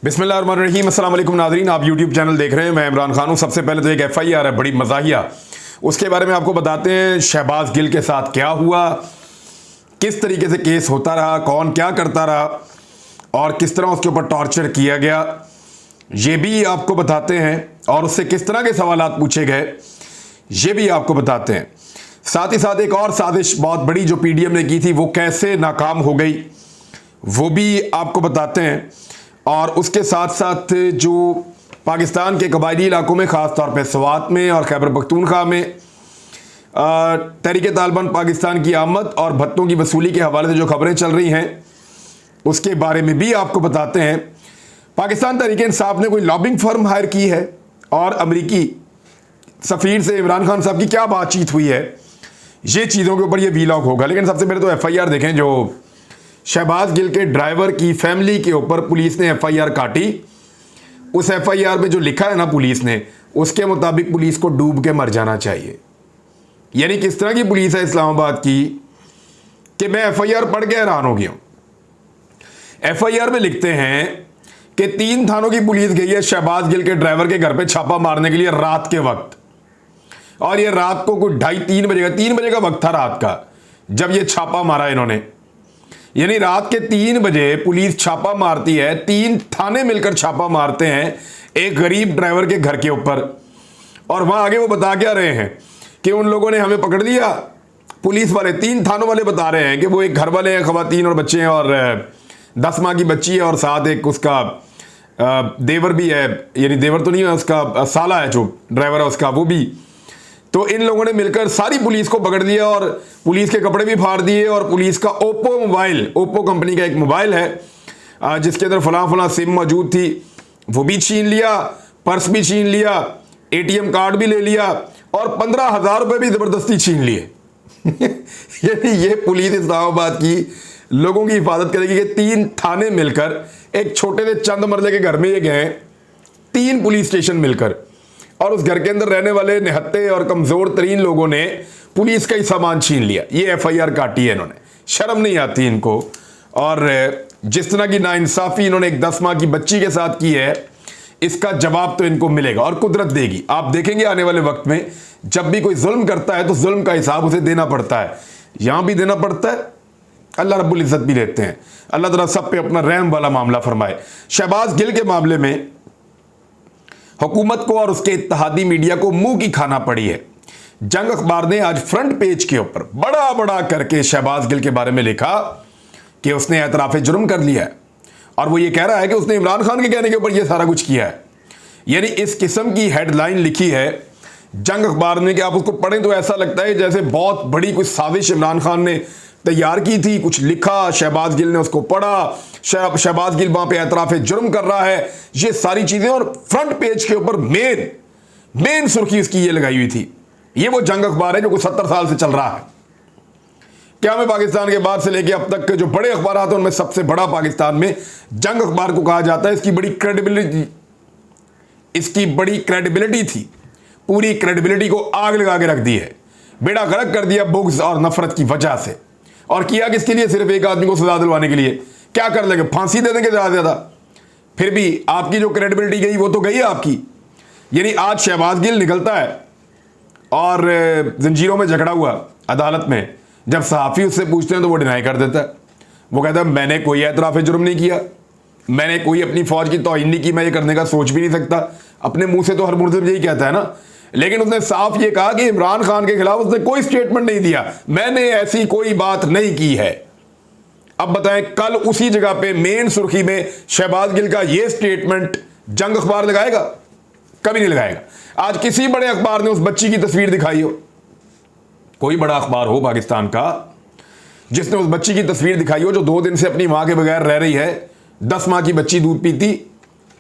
बिस्मिल्लाहिर्रहमानिर्रहीम, अस्सलाम वालेकुम नाज़रीन। आप यूट्यूब चैनल देख रहे हैं, मैं इमरान खान हूँ। सबसे पहले तो एक FIR है बड़ी मज़ाहिया, उसके बारे में आपको बताते हैं। शहबाज गिल के साथ क्या हुआ, किस तरीके से केस होता रहा, कौन क्या करता रहा और किस तरह उसके ऊपर टॉर्चर किया गया, ये भी आपको बताते हैं। और उससे किस तरह के सवालात पूछे गए, ये भी आपको बताते हैं। साथ ही साथ एक और साजिश बहुत बड़ी जो PDM ने की थी, वो कैसे नाकाम हो गई, वो भी आपको बताते हैं। और उसके साथ साथ जो पाकिस्तान के कबायली इलाकों में, ख़ास तौर पे स्वात में और खैबर पख्तूनख्वा में तहरीक तालिबान पाकिस्तान की आमद और भत्तों की वसूली के हवाले से जो खबरें चल रही हैं, उसके बारे में भी आपको बताते हैं। पाकिस्तान तहरीक इंसाफ ने कोई लॉबिंग फर्म हायर की है और अमरीकी सफ़ीर से इमरान खान साहब की क्या बातचीत हुई है, ये चीज़ों के ऊपर ये वीलॉग होगा। लेकिन सबसे पहले तो FIR देखें जो शहबाज गिल के ड्राइवर की फैमिली के ऊपर पुलिस ने FIR काटी। उस FIR में जो लिखा है ना पुलिस ने, उसके मुताबिक पुलिस को डूब के मर जाना चाहिए। यानी किस तरह की पुलिस है इस्लामाबाद की कि मैं FIR पढ़ के हैरान हो गया हूं। FIR में लिखते हैं कि 3 थानों की पुलिस गई है शहबाज गिल के ड्राइवर के घर पे छापा मारने के लिए रात के वक्त। और ये रात को कोई 2:30-3 बजे का 3 बजे का वक्त था रात का जब ये छापा मारा इन्होंने। यानी रात के 3 बजे पुलिस छापा मारती है, 3 थाने मिलकर छापा मारते हैं एक गरीब ड्राइवर के घर के ऊपर। और वहां आगे वो बता क्या रहे हैं कि उन लोगों ने हमें पकड़ लिया। पुलिस वाले 3 थानों वाले बता रहे हैं कि वो एक घर वाले हैं, खवातीन और बच्चे हैं, और 10 माह की बच्ची है और साथ एक उसका देवर भी है। यानी देवर तो नहीं है, उसका साला है जो ड्राइवर है उसका, वो भी। तो इन लोगों ने मिलकर सारी पुलिस को पकड़ लिया और पुलिस के कपड़े भी फाड़ दिए। और पुलिस का ओप्पो कंपनी का एक मोबाइल है जिसके अंदर फलां सिम मौजूद थी, वो भी छीन लिया, पर्स भी छीन लिया, ATM कार्ड भी ले लिया और 15,000 रुपये भी ज़बरदस्ती छीन लिए। यानी ये पुलिस इस्लामाबाद की लोगों की हिफाजत करेगी कि 3 थाने मिलकर एक छोटे से चंद मरले के घर में ये गए, 3 पुलिस स्टेशन मिलकर, और उस घर के अंदर रहने वाले निहत्ते और कमज़ोर तरीन लोगों ने पुलिस का ही सामान छीन लिया। ये FIR काटी है इन्होंने, शर्म नहीं आती इनको। और जिस तरह की नाइंसाफ़ी इन्होंने एक 10 माह की बच्ची के साथ की है, इसका जवाब तो इनको मिलेगा और कुदरत देगी। आप देखेंगे आने वाले वक्त में जब भी कोई जुल्म करता है तो जुल्म का हिसाब उसे देना पड़ता है। यहाँ भी देना पड़ता है, अल्लाह रब्बुल इज़्ज़त भी लेते हैं। अल्लाह ताला सब पे अपना रहम वाला मामला फरमाए। शहबाज गिल के मामले में हुकूमत को और उसके इत्तेहादी मीडिया को मुंह की खाना पड़ी है। जंग अखबार ने आज फ्रंट पेज के ऊपर बड़ा करके शहबाज गिल के बारे में लिखा कि उसने एतराफ़ जुर्म कर लिया है और वो ये कह रहा है कि उसने इमरान खान के कहने के ऊपर ये सारा कुछ किया है। यानी इस किस्म की हेडलाइन लिखी है जंग अखबार ने कि आप उसको पढ़ें तो ऐसा लगता है जैसे बहुत बड़ी कुछ साजिश इमरान खान ने तैयार की थी। कुछ लिखा, शहबाज गिल ने उसको पढ़ा, शहबाज गिल वहां पे एतराफ़ जुर्म कर रहा है, ये सारी चीजें। और फ्रंट पेज के ऊपर मेन सुर्खी उसकी ये लगाई हुई थी। ये वो जंग अखबार है जो कुछ 70 साल से चल रहा है। क्या में पाकिस्तान के बाद से लेके अब तक के जो बड़े अखबार हैं उनमें सबसे बड़ा पाकिस्तान में जंग अखबार को कहा जाता है। इसकी बड़ी क्रेडिबिलिटी थी। पूरी क्रेडिबिलिटी को आग लगा के रख दी है, बेड़ा गर्क कर दिया बुग़्ज़ और नफरत की वजह से। और किया किसके लिए? सिर्फ एक आदमी को सजा दिलवाने के लिए। क्या कर लेंगे? फांसी दे देंगे ज़्यादा। फिर भी आपकी जो क्रेडिबिलिटी गई वो तो गई है आपकी। यानी आज शहबाज गिल निकलता है और जंजीरों में जकड़ा हुआ अदालत में, जब सहाफ़ी उससे पूछते हैं तो वो डिनाई कर देता है। वो कहता है मैंने कोई एतराफ़ जुर्म नहीं किया, मैंने कोई अपनी फ़ौज की तौहीन नहीं की, मैं ये करने का सोच भी नहीं सकता। अपने मुंह से तो हर मुल्ज़िम यही कहता है ना, लेकिन उसने साफ ये कहा कि इमरान खान के खिलाफ उसने कोई स्टेटमेंट नहीं दिया, मैंने ऐसी कोई बात नहीं की है। अब बताएं, कल उसी जगह पे मेन सुर्खी में शहबाज गिल का ये स्टेटमेंट जंग अखबार लगाएगा? कभी नहीं लगाएगा। आज किसी बड़े अखबार ने उस बच्ची की तस्वीर दिखाई हो, कोई बड़ा अखबार हो पाकिस्तान का जिसने उस बच्ची की तस्वीर दिखाई हो जो 2 दिन से अपनी मां के बगैर रह रही है, 10 माह की बच्ची दूध पीती,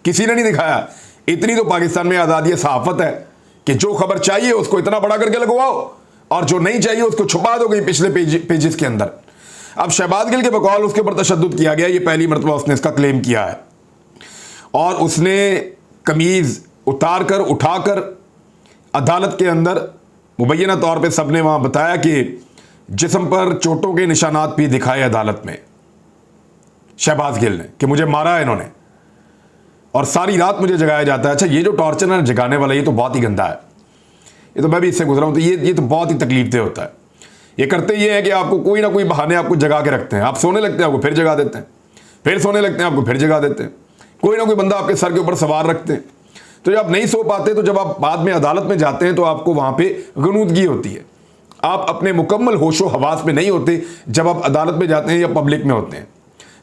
किसी ने नहीं दिखाया। इतनी तो पाकिस्तान में आज़ादी सहाफत है कि जो खबर चाहिए उसको इतना बड़ा करके लगवाओ और जो नहीं चाहिए उसको छुपा दो गई पिछले पेजेस के अंदर। अब शहबाज गिल के बकौल उसके ऊपर तशद्दुद किया गया, ये पहली मरतबा उसने इसका क्लेम किया है। और उसने कमीज़ उठाकर अदालत के अंदर मुबैना तौर पे सबने वहाँ बताया कि जिस्म पर चोटों के निशानात भी दिखाए अदालत में शहबाज गिल ने कि मुझे मारा है इन्होंने। और सारी रात मुझे जगाया जाता है। अच्छा, ये जो टॉर्चर है जगाने वाला, ये तो बहुत ही गंदा है। ये तो मैं भी इससे गुजरा हूं, तो ये तो बहुत ही तकलीफ दे होता है। ये करते ये है कि आपको कोई ना कोई बहाने आपको जगा के रखते हैं। आप सोने लगते हैं, आपको फिर जगा देते हैं, फिर सोने लगते हैं, आपको फिर जगा देते हैं। कोई ना कोई बंदा आपके सर के ऊपर सवार रखते हैं। तो जब आप नहीं सो पाते, तो जब आप बाद में अदालत में जाते हैं तो आपको वहां पे गनूदगी होती है। आप अपने मुकम्मल होशो हवास में नहीं होते जब आप अदालत में जाते हैं या पब्लिक में होते हैं।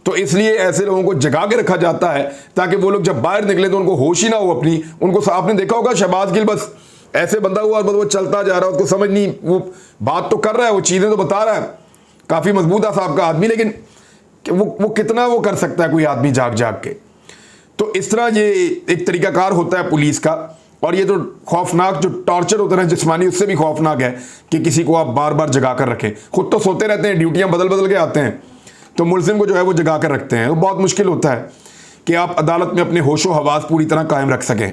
तो इसलिए ऐसे लोगों को जगा के रखा जाता है ताकि वो लोग जब बाहर निकले तो उनको होश ही ना हो अपनी। उनको, आपने देखा होगा शहबाज गिल बस ऐसे बंदा हुआ और बस वो चलता जा रहा है, उसको समझ नहीं, वो बात तो कर रहा है, वो चीजें तो बता रहा है, काफी मजबूत है साहब का आदमी, लेकिन वो कितना वो कर सकता है कोई आदमी जाग जाग के। तो इस तरह ये एक तरीकाकार होता है पुलिस का। और ये तो खौफनाक जो टॉर्चर होता है जिस्मानी, उससे भी खौफनाक है कि किसी को आप बार बार जगा कर रखें। खुद तो सोते रहते हैं, ड्यूटियां बदल बदल के आते हैं, तो मुलजिम को जो है वो जगा कर रखते हैं। तो बहुत मुश्किल होता है कि आप अदालत में अपने होशो हवास पूरी तरह कायम रख सकें।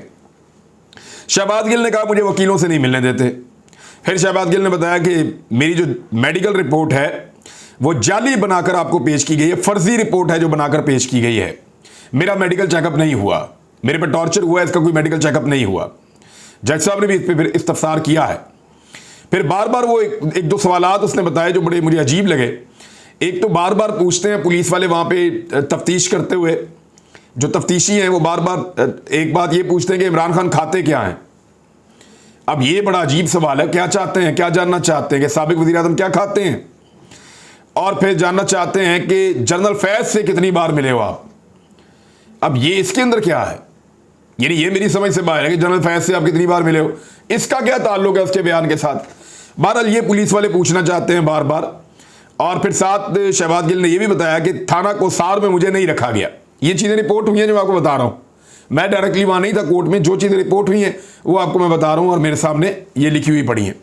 शहबाज गिल ने कहा मुझे वकीलों से नहीं मिलने देते। फिर शहबाज गिल ने बताया कि मेरी जो मेडिकल रिपोर्ट है वो जाली बनाकर आपको पेश की गई है, फर्जी रिपोर्ट है जो बनाकर पेश की गई है। मेरा मेडिकल चेकअप नहीं हुआ, मेरे पर टॉर्चर हुआ है, इसका कोई मेडिकल चेकअप नहीं हुआ। जज साहब ने भी इस पर फिर इस्तफसार किया है। फिर बार बार वो एक दो सवालात उसने बताए जो बड़े मुझे अजीब लगे। एक तो बार बार पूछते हैं पुलिस वाले वहां पे तफ्तीश करते हुए, जो तफ्तीशी हैं वो बार बार एक बात ये पूछते हैं कि इमरान खान खाते क्या हैं। अब ये बड़ा अजीब सवाल है, क्या चाहते हैं, क्या जानना चाहते हैं कि साबिक वज़ीर आज़म क्या खाते हैं। और फिर जानना चाहते हैं कि जनरल फैज से कितनी बार मिले हो आप। अब ये इसके अंदर क्या है, यानी ये मेरी समझ से बाहर है कि जनरल फैज से आप कितनी बार मिले हो, इसका क्या ताल्लुक है उसके बयान के साथ। बहरहाल ये पुलिस वाले पूछना चाहते हैं बार बार। और फिर साथ शहबाज गिल ने यह भी बताया कि थाना कोसार में मुझे नहीं रखा गया। ये चीज़ें रिपोर्ट हुई हैं जो मैं आपको बता रहा हूँ, मैं डायरेक्टली वहाँ नहीं था कोर्ट में, जो चीज़ें रिपोर्ट हुई हैं वो आपको मैं बता रहा हूँ और मेरे सामने ये लिखी हुई पड़ी हैं।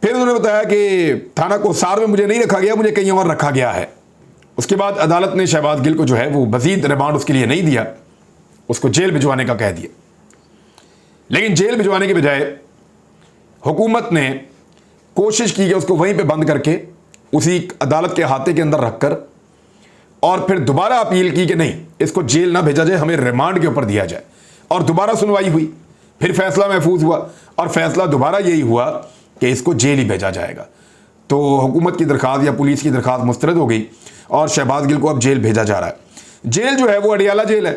फिर उन्होंने बताया कि थाना कोसार में मुझे नहीं रखा गया, मुझे कहीं और रखा गया है। उसके बाद अदालत ने शहबाज गिल को जो है वो मजीद रिमांड उसके लिए नहीं दिया, उसको जेल भिजवाने का कह दिया। लेकिन जेल भिजवाने के बजाय हुकूमत ने कोशिश की कि उसको वहीं पे बंद करके उसी अदालत के अहाते के अंदर रखकर और फिर दोबारा अपील की कि नहीं, इसको जेल ना भेजा जाए, हमें रिमांड के ऊपर दिया जाए। और दोबारा सुनवाई हुई, फिर फैसला महफूज हुआ और फैसला दोबारा यही हुआ कि इसको जेल ही भेजा जाएगा। तो हुकूमत की दरखास्त या पुलिस की दरखास्त मुस्तरद हो गई और शहबाज गिल को अब जेल भेजा जा रहा है। जेल जो है वो अडियाला जेल है।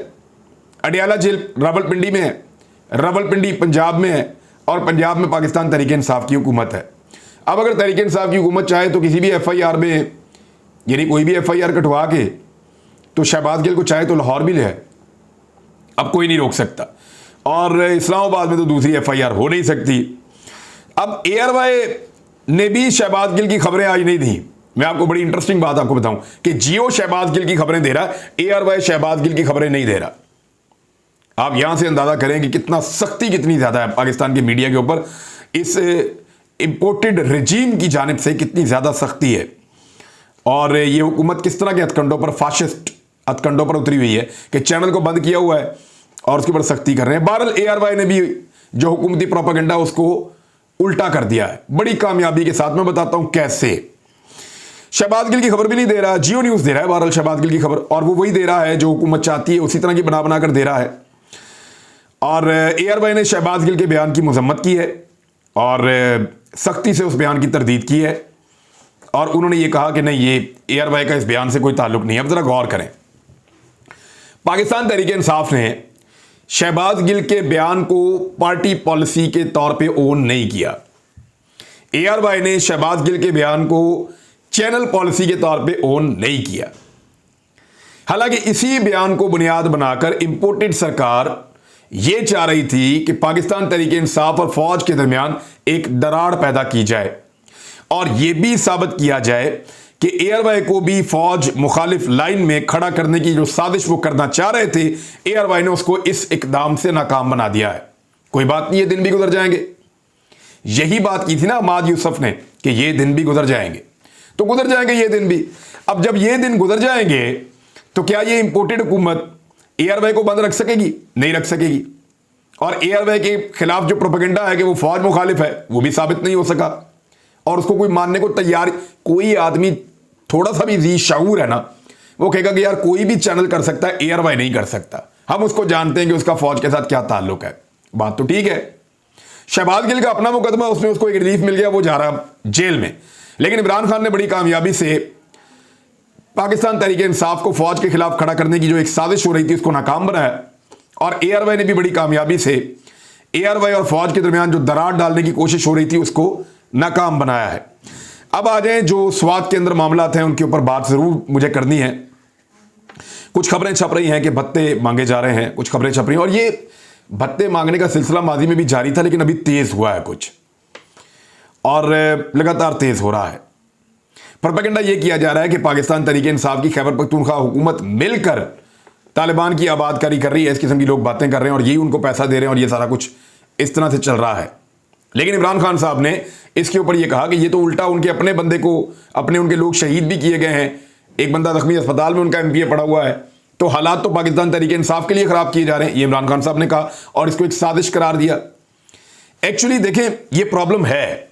अडियाला जेल रावलपिंडी में है, रावलपिंडी पंजाब में है और पंजाब में पाकिस्तान तहरीक इंसाफ की हुकूमत है। अब अगर तहरीक इंसाफ की हुकूमत चाहे तो किसी भी FIR में, यानी कोई भी FIR कटवा के, तो शहबाज गिल को चाहे तो लाहौर भी ले आए, अब कोई नहीं रोक सकता। और इस्लामाबाद में तो दूसरी FIR हो नहीं सकती। अब ARY ने भी शहबाज गिल की खबरें आज नहीं दी। मैं आपको बड़ी इंटरेस्टिंग बात आपको बताऊं कि जियो शहबाज गिल की खबरें दे रहा है, ARY शहबाज गिल की खबरें नहीं दे रहा। आप यहां से अंदाजा करें कि कितना सख्ती कितनी ज्यादा है पाकिस्तान के मीडिया के ऊपर, इस इंपोर्टेड रजीम की जानिब से कितनी ज्यादा सख्ती है। और ये हुकूमत किस तरह के हथकंडों पर, फाशिस्ट हथकंडों पर उतरी हुई है कि चैनल को बंद किया हुआ है और उसके ऊपर सख्ती कर रहे हैं। बहरहाल ARY ने भी जो हुकूमती प्रोपेगेंडा उसको उल्टा कर दिया है बड़ी कामयाबी के साथ। मैं बताता हूं कैसे। शहबाज गिल की खबर भी नहीं दे रहा, जियो न्यूज दे रहा है बहरहाल शहबाज गिल की खबर, और वो वही दे रहा है जो हुकूमत चाहती है, उसी तरह की बना बना कर दे रहा है। और ARY ने शहबाज गिल के बयान की मजम्मत की है और सख्ती से उस बयान की तरदीद की है और उन्होंने ये कहा कि नहीं, ये ARY का इस बयान से कोई ताल्लुक नहीं है। अब जरा गौर करें, पाकिस्तान तहरीक इंसाफ ने शहबाज गिल के बयान को पार्टी पॉलिसी के तौर पे ओन नहीं किया। ARY ने शहबाज गिल के बयान को चैनल पॉलिसी के तौर पे ओन नहीं किया। हालांकि इसी बयान को बुनियाद बनाकर इंपोर्टेड सरकार यह चाह रही थी कि पाकिस्तान तहरीक इंसाफ और फौज के दरमियान एक दरार पैदा की जाए और यह भी साबित किया जाए कि ARY को भी फौज मुखालिफ लाइन में खड़ा करने की जो साजिश वो करना चाह रहे थे, ARY ने उसको इस इकदाम से नाकाम बना दिया है। कोई बात नहीं, ये दिन भी गुजर जाएंगे। यही बात की थी ना अहमद यूसुफ ने कि ये दिन भी गुजर जाएंगे, तो गुजर जाएंगे ये दिन भी। अब जब ये दिन गुजर जाएंगे तो क्या ये इंपोर्टेड हुकूमत ARY को बंद रख सकेगी? नहीं रख सकेगी। और ARY के खिलाफ जो प्रोपेगेंडा है कि वो फौज मुखालिफ है, वो भी साबित नहीं हो सका और उसको कोई मानने को तैयार, कोई आदमी थोड़ा सा भी जी शऊर है ना, वो कहेगा कि यार कोई भी चैनल कर सकता है, ARY नहीं कर सकता। हम उसको जानते हैं कि उसका फौज के साथ क्या ताल्लुक है। बात तो ठीक है। शहबाज गिल का अपना मुकदमा, उसमें उसको एक रिलीफ मिल गया, वो जा रहा जेल में। लेकिन इमरान खान ने बड़ी कामयाबी से पाकिस्तान तहरीक इंसाफ को फौज के खिलाफ खड़ा करने की जो एक साजिश हो रही थी उसको नाकाम बनाया। और ARY ने भी बड़ी कामयाबी से ARY और फौज के दरमियान जो दरार डालने की कोशिश हो रही थी उसको नाकाम बनाया है। अब आ जाए जो स्वात के अंदर मामला हैं उनके ऊपर बात जरूर मुझे करनी है। कुछ खबरें छप रही हैं कि भत्ते मांगे जा रहे हैं, कुछ खबरें छप रही हैं, और ये भत्ते मांगने का सिलसिला माजी में भी जारी था, लेकिन अभी तेज हुआ है कुछ, और लगातार तेज हो रहा है। प्रोपेगेंडा ये किया जा रहा है कि पाकिस्तान तहरीक इंसाफ की खैबर पख्तूनख्वा हुकूमत मिलकर तालिबान की आबादकारी कर रही है, इस किस्म की लोग बातें कर रहे हैं और यही उनको पैसा दे रहे हैं और ये सारा कुछ इस तरह से चल रहा है। लेकिन इमरान खान साहब ने इसके ऊपर यह कहा कि ये तो उल्टा उनके अपने बंदे को, अपने उनके लोग शहीद भी किए गए हैं, एक बंदा जख्मी अस्पताल में उनका MPA पड़ा हुआ है, तो हालात तो पाकिस्तान तहरीक इंसाफ के लिए खराब किए जा रहे हैं, ये इमरान खान साहब ने कहा और इसको एक साजिश करार दिया। एक्चुअली देखें, ये प्रॉब्लम है।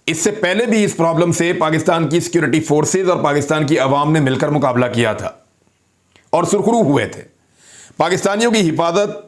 इससे पहले भी इस प्रॉब्लम से पाकिस्तान की सिक्योरिटी फोर्सेज और पाकिस्तान की अवाम ने मिलकर मुकाबला किया था और सुरखरू हुए थे। पाकिस्तानियों की हिफाजत,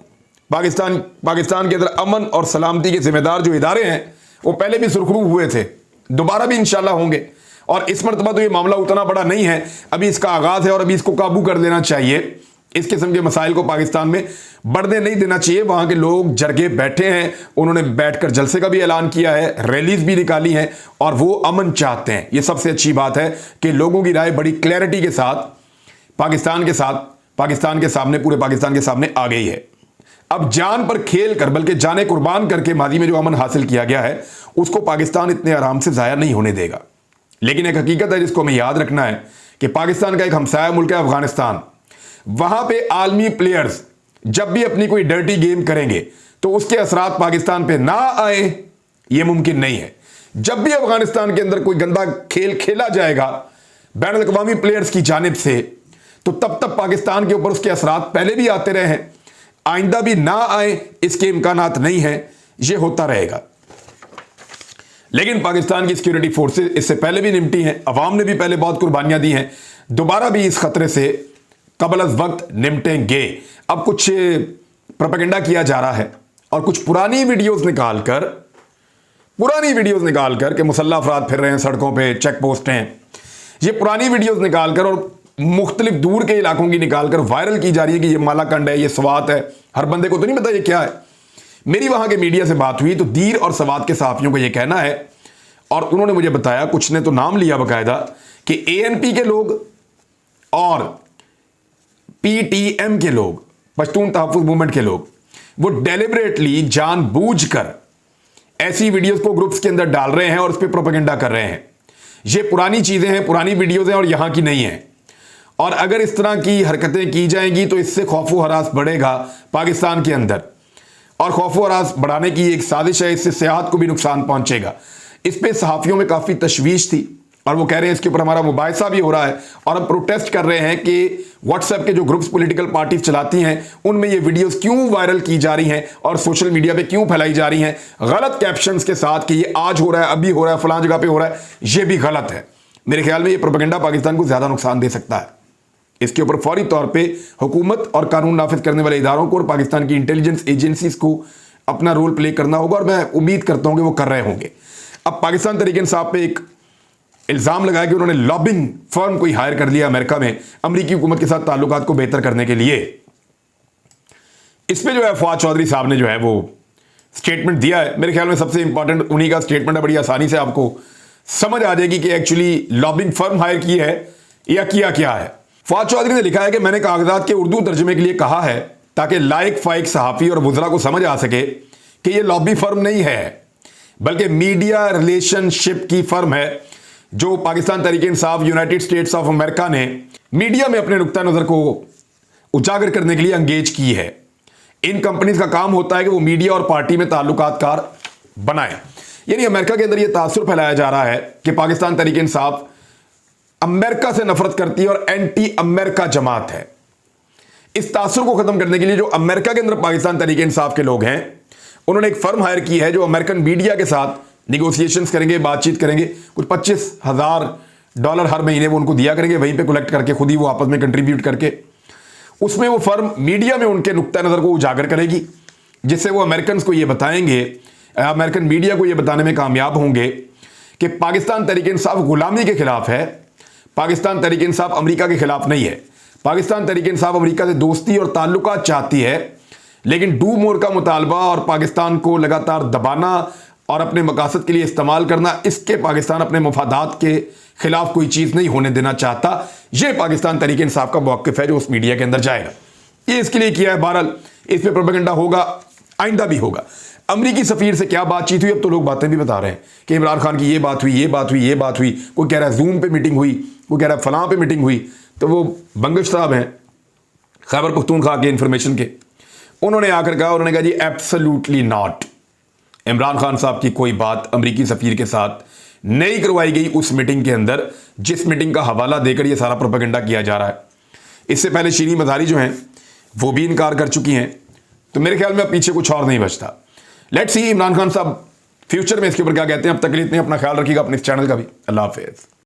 पाकिस्तान के अंदर अमन और सलामती के जिम्मेदार जो इदारे हैं वो पहले भी सुरखरू हुए थे, दोबारा भी इंशाल्लाह होंगे। और इस मरतबा तो ये मामला उतना बड़ा नहीं है, अभी इसका आगाज है और अभी इसको काबू कर देना चाहिए। इस किस्म के मसाइल को पाकिस्तान में बढ़ने नहीं देना चाहिए। वहां के लोग जरगे बैठे हैं, उन्होंने बैठकर जलसे का भी ऐलान किया है, रैलीज भी निकाली हैं और वो अमन चाहते हैं। ये सबसे अच्छी बात है कि लोगों की राय बड़ी क्लैरिटी के साथ पाकिस्तान के सामने, पूरे पाकिस्तान के सामने आ गई है। अब जान पर खेल कर, बल्कि जाने कुर्बान करके माजी में जो अमन हासिल किया गया है उसको पाकिस्तान इतने आराम से जाया नहीं होने देगा। लेकिन एक हकीकत है जिसको हमें याद रखना है कि पाकिस्तान का एक हमसाया मुल्क है अफगानिस्तान। वहां पे आलमी प्लेयर्स जब भी अपनी कोई डर्टी गेम करेंगे तो उसके असरात पाकिस्तान पे ना आए ये मुमकिन नहीं है। जब भी अफगानिस्तान के अंदर कोई गंदा खेल खेला जाएगा बैनुल अक़वामी प्लेयर्स की जानिब से, तो तब तक पाकिस्तान के ऊपर उसके असरात पहले भी आते रहे हैं, आइंदा भी ना आए इसके इम्कानात नहीं है, ये होता रहेगा। लेकिन पाकिस्तान की सिक्योरिटी फोर्सेस इससे पहले भी निपटी हैं, अवाम ने भी पहले बहुत कुर्बानियां दी हैं, दोबारा भी इस खतरे से कबल अज़ वक्त निपटेंगे। अब कुछ प्रोपेगेंडा किया जा रहा है और कुछ पुरानी वीडियोस निकालकर कि मुसल्लह अफराद फिर रहे हैं सड़कों पे, चेक पोस्ट हैं, ये पुरानी वीडियोस निकालकर और मुख्तलिफ दूर के इलाकों की निकालकर वायरल की जा रही है कि ये मालाकंड है, ये स्वात है। हर बंदे को तो नहीं पता ये क्या है। मेरी वहां के मीडिया से बात हुई तो दीर और सवात के सहाफियों को यह कहना है, और उन्होंने मुझे बताया, कुछ ने तो नाम लिया बकायदा, कि ANP के लोग और PTM के लोग, पश्तून तहफ़्फ़ुज़ मूवमेंट के लोग, वो डेलिबरेटली जानबूझकर ऐसी वीडियोस को ग्रुप्स के अंदर डाल रहे हैं और उस पर प्रोपेगेंडा कर रहे हैं। ये पुरानी चीजें हैं, पुरानी वीडियोस हैं और यहां की नहीं है। और अगर इस तरह की हरकतें की जाएंगी तो इससे खौफ हरास बढ़ेगा पाकिस्तान के अंदर, और खौफ हरास बढ़ाने की एक साजिश है, इससे सियाहत को भी नुकसान पहुंचेगा। इस पे सहाफियों में काफी तशवीश थी और वो कह रहे हैं इसके ऊपर हमारा मुबाहिसा भी हो रहा है और हम प्रोटेस्ट कर रहे हैं कि व्हाट्सएप के जो ग्रुप्स पॉलिटिकल पार्टीज चलाती हैं उनमें ये वीडियोस क्यों वायरल की जा रही हैं और सोशल मीडिया पे क्यों फैलाई जा रही हैं गलत कैप्शंस के साथ कि ये आज हो रहा है, अभी हो रहा है, फलां जगह पे हो रहा है। ये भी गलत है। मेरे ख्याल में ये प्रोपेगेंडा पाकिस्तान को ज्यादा नुकसान दे सकता है। इसके ऊपर फौरी तौर पर हुकूमत और कानून नाफिज करने वाले इदारों को और पाकिस्तान की इंटेलिजेंस एजेंसीज को अपना रोल प्ले करना होगा और मैं उम्मीद करता हूं कि वो कर रहे होंगे। अब पाकिस्तान तहरीक इंसाफ पे एक इल्जाम लगाया कि उन्होंने लॉबिंग फर्म कोई हायर कर लिया अमेरिका में अमेरिकी हुकूमत के साथ ताल्लुकात को बेहतर करने के लिए। इस पे जो है फवाद चौधरी साहब ने जो है वो स्टेटमेंट दिया है। मेरे ख्याल में सबसे इंपॉर्टेंट उन्हीं का स्टेटमेंट है, बड़ी आसानी से आपको समझ आ जाएगी कि एक्चुअली लॉबिंग फर्म हायर की है या किया क्या है। फवाद चौधरी ने लिखा है कि मैंने कागजात के उर्दू तर्जुमे के लिए कहा है ताकि लायक फाइक सहाफ़ी और वुज़रा को समझ आ सके कि यह लॉबी फर्म नहीं है बल्कि मीडिया रिलेशनशिप की फर्म है जो Pakistan Tehreek Insaf United states of America ने मीडिया में अपने नुक्ता नज़र को उजागर करने के लिए एंगेज की है। इन कंपनीज का काम होता है कि वो मीडिया और पार्टी में ताल्लुकातकार बनाए। यानी अमेरिका के अंदर यह तासुर फैलाया जा रहा है कि पाकिस्तान तहरीक इंसाफ अमेरिका से नफरत करती है और एंटी अमेरिका जमात है। इस तासुर को खत्म करने के लिए जो अमेरिका के अंदर पाकिस्तान तहरीक इंसाफ के लोग हैं उन्होंने एक फर्म हायर की है जो अमेरिकन मीडिया के साथ निगोशिएशंस करेंगे, बातचीत करेंगे। कुछ $25,000 हर महीने वो उनको दिया करेंगे, वहीं पे कलेक्ट करके खुद ही वो आपस में कंट्रीब्यूट करके उसमें वो फर्म मीडिया में उनके नुक्ता नज़र को उजागर करेगी, जिससे वो अमेरिकन को ये बताएंगे, अमेरिकन मीडिया को ये बताने में कामयाब होंगे कि पाकिस्तान तहरीक इंसाफ गुलामी के खिलाफ है, पाकिस्तान तहरीक इंसाफ अमेरिका के खिलाफ नहीं है। पाकिस्तान तहरीक इंसाफ अमेरिका से दोस्ती और ताल्लुकात चाहती है, लेकिन डू मोर का मुतालबा और पाकिस्तान को लगातार दबाना और अपने मकासद के लिए इस्तेमाल करना, इसके पाकिस्तान अपने मफादात के खिलाफ कोई चीज़ नहीं होने देना चाहता। यह पाकिस्तान तहरीक इंसाफ का मौक़िफ़ है जो उस मीडिया के अंदर जाएगा। ये इसके लिए किया है। बहरहाल इस पर प्रोपेगेंडा होगा, आइंदा भी होगा। अमरीकी सफ़ीर से क्या बातचीत हुई, अब तो लोग बातें भी बता रहे हैं कि इमरान खान की ये बात हुई, ये बात हुई, ये बात हुई। कोई कह रहा है जूम पे मीटिंग हुई, कोई कह रहा है फलां पे मीटिंग हुई। तो वो बंगश साहब हैं खैबर पख्तूनख्वा के इंफॉर्मेशन के, उन्होंने आकर कहा, उन्होंने कहा जी एब्सोल्युटली नॉट, इमरान खान साहब की कोई बात अमरीकी सफ़ीर के साथ नहीं करवाई गई उस मीटिंग के अंदर, जिस मीटिंग का हवाला देकर ये सारा प्रोपेगेंडा किया जा रहा है। इससे पहले शीरी मज़ारी जो हैं वो भी इनकार कर चुकी हैं। तो मेरे ख्याल में अब पीछे कुछ और नहीं बचता। लेट्स सी इमरान खान साहब फ्यूचर में इसके ऊपर क्या कहते हैं। अब तक के लिए इतने, अपना ख्याल रखिएगा, अपने इस चैनल का भी। अल्लाह हाफिज़।